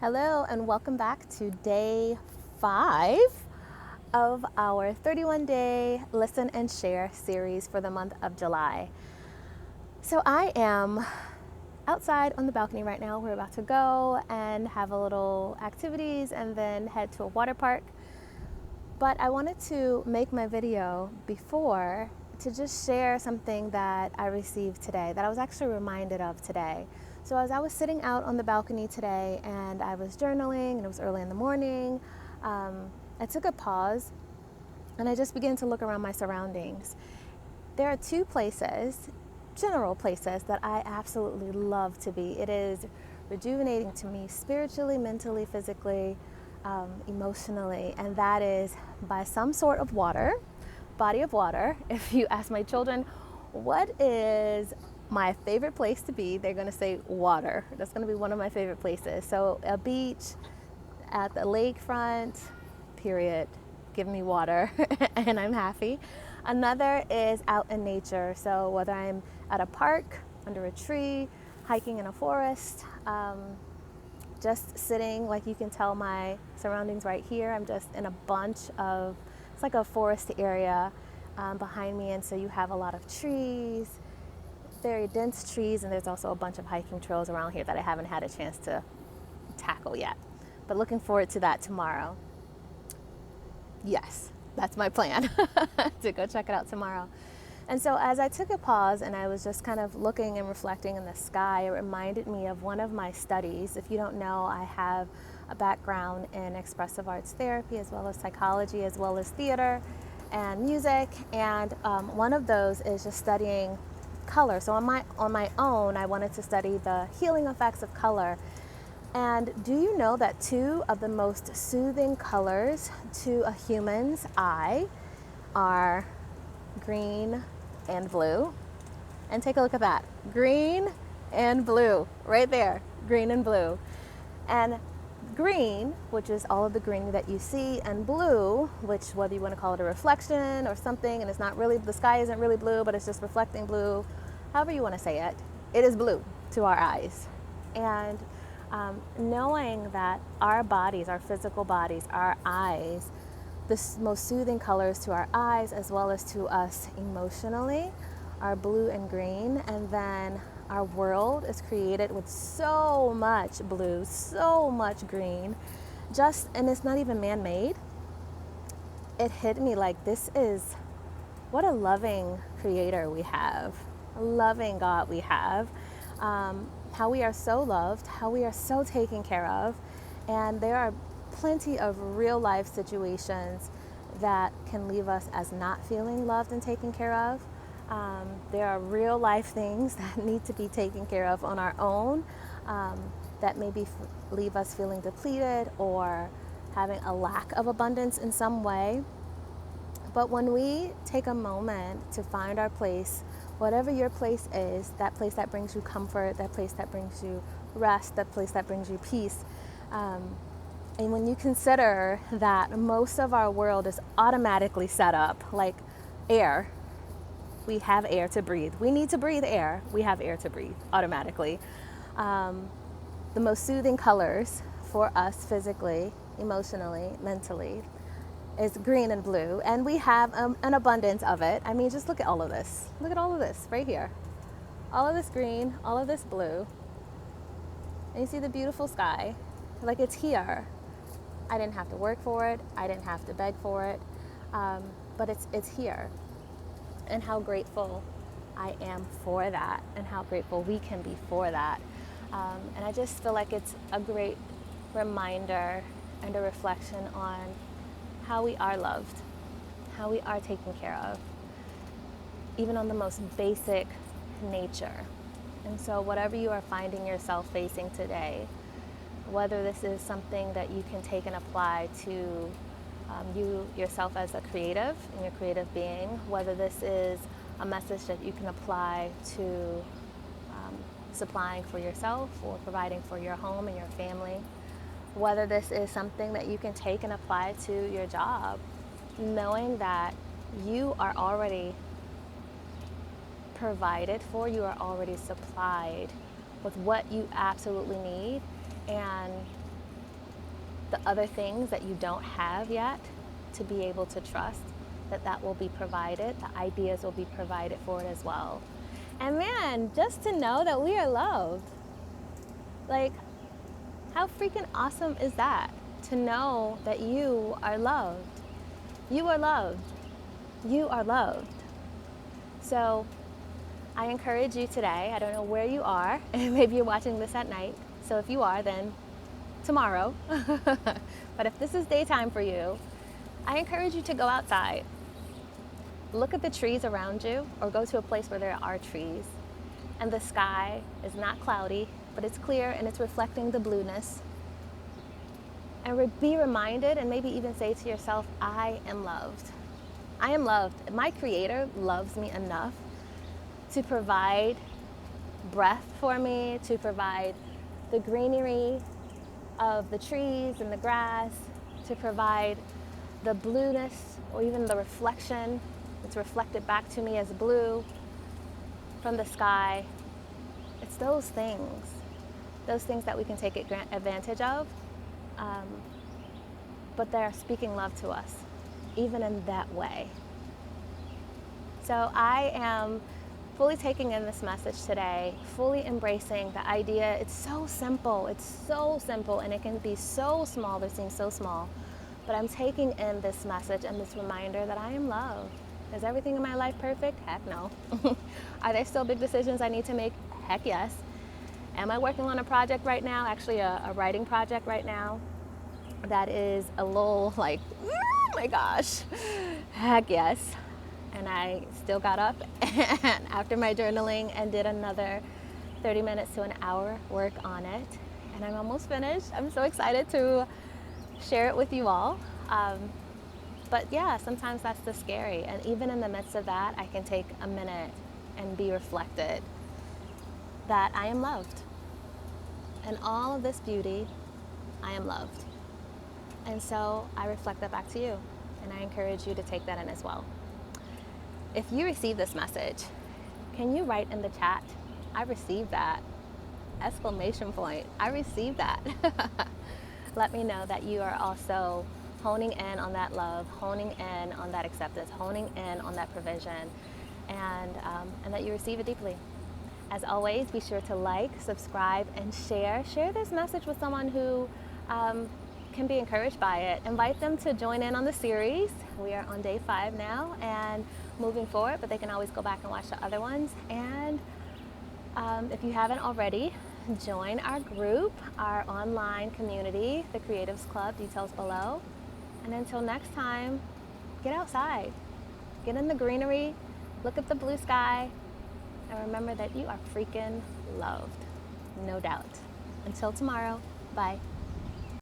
Hello and welcome back to day 5 of our 31-day Listen and Share series for the month of July. So I am outside on the balcony right now. We're about to go and have a little activities and then head to a water park. But I wanted to make my video before to just share something that I received today, that I was actually reminded of today. So as I was sitting out on the balcony today and I was journaling and it was early in the morning, I took a pause and I just began to look around my surroundings. There are two places, general places, that I absolutely love to be. It is rejuvenating to me spiritually, mentally, physically, emotionally, and that is by some sort of water, body of water. If you ask my children, what is my favorite place to be, they're going to say water. That's going to be one of my favorite places. So a beach, at the lakefront, period. Give me water and I'm happy. Another is out in nature. So whether I'm at a park, under a tree, hiking in a forest, just sitting, like you can tell my surroundings right here. I'm just in a bunch of, it's like a forest area behind me, and so you have a lot of trees, very dense trees, and there's also a bunch of hiking trails around here that I haven't had a chance to tackle yet. But looking forward to that tomorrow. Yes, that's my plan to go check it out tomorrow. And so as I took a pause and I was just kind of looking and reflecting in the sky, it reminded me of one of my studies. If you don't know, I have a background in expressive arts therapy, as well as psychology, as well as theater and music. And one of those is just studying color. So on my own, I wanted to study the healing effects of color. And do you know that two of the most soothing colors to a human's eye are green and blue? And take a look at that. Green and blue, right there. Green and blue. And green, which is all of the green that you see, and blue, which, whether you want to call it a reflection or something, and it's not really, the sky isn't really blue, but it's just reflecting blue, however you want to say it, it is blue to our eyes. And knowing that our bodies, our physical bodies, our eyes, the most soothing colors to our eyes as well as to us emotionally are blue and green. And then our world is created with so much blue, so much green, and it's not even man-made. It hit me like, this is, what a loving creator we have, a loving God we have. How we are so loved, how we are so taken care of. And there are plenty of real life situations that can leave us as not feeling loved and taken care of. There are real life things that need to be taken care of on our own, that maybe leave us feeling depleted or having a lack of abundance in some way. But when we take a moment to find our place, whatever your place is, that place that brings you comfort, that place that brings you rest, that place that brings you peace, and when you consider that most of our world is automatically set up like air, we have air to breathe. We need to breathe air. We have air to breathe automatically. The most soothing colors for us physically, emotionally, mentally is green and blue, and we have an abundance of it. I mean, just look at all of this. Look at all of this right here. All of this green, all of this blue. And you see the beautiful sky. Like, it's here. I didn't have to work for it. I didn't have to beg for it. But it's here. And how grateful I am for that, and how grateful we can be for that. And I just feel like it's a great reminder and a reflection on how we are loved, how we are taken care of, even on the most basic nature. And so whatever you are finding yourself facing today, whether this is something that you can take and apply to you yourself as a creative and your creative being, whether this is a message that you can apply to supplying for yourself or providing for your home and your family, whether this is something that you can take and apply to your job, knowing that you are already provided for, you are already supplied with what you absolutely need, and the other things that you don't have yet, to be able to trust that that will be provided, the ideas will be provided for it as well. And man, just to know that we are loved. Like, how freaking awesome is that? To know that you are loved. You are loved. You are loved. So I encourage you today, I don't know where you are, and maybe you're watching this at night. So if you are, then tomorrow. But if this is daytime for you, I encourage you to go outside. Look at the trees around you, or go to a place where there are trees. And the sky is not cloudy, but it's clear and it's reflecting the blueness. And be reminded, and maybe even say to yourself, I am loved. I am loved. My Creator loves me enough to provide breath for me, to provide the greenery of the trees and the grass, to provide the blueness or even the reflection. It's reflected back to me as blue from the sky. It's those things that we can take advantage of, but they're speaking love to us, even in that way. So I am fully taking in this message today, fully embracing the idea. It's so simple, and it can be so small, it seems so small, but I'm taking in this message and this reminder that I am loved. Is everything in my life perfect? Heck no. Are there still big decisions I need to make? Heck yes. Am I working on a project right now, actually a writing project right now, that is a little like, oh my gosh, heck yes. And I still got up and after my journaling and did another 30 minutes to an hour work on it. And I'm almost finished. I'm so excited to share it with you all. But yeah, sometimes that's the scary. And even in the midst of that, I can take a minute and be reflected that I am loved. And all of this beauty, I am loved. And so I reflect that back to you. And I encourage you to take that in as well. If you receive this message, can you write in the chat, I received that, exclamation point, I received that. Let me know that you are also honing in on that love, honing in on that acceptance, honing in on that provision, and that you receive it deeply. As always, be sure to like, subscribe, and share. Share this message with someone who can be encouraged by it. Invite them to join in on the series. We are on day 5 now and moving forward, but they can always go back and watch the other ones. And if you haven't already, join our group, our online community, the Creatives Club, details below. And until next time, get outside, get in the greenery, look at the blue sky, and remember that you are freaking loved, no doubt. Until tomorrow, bye.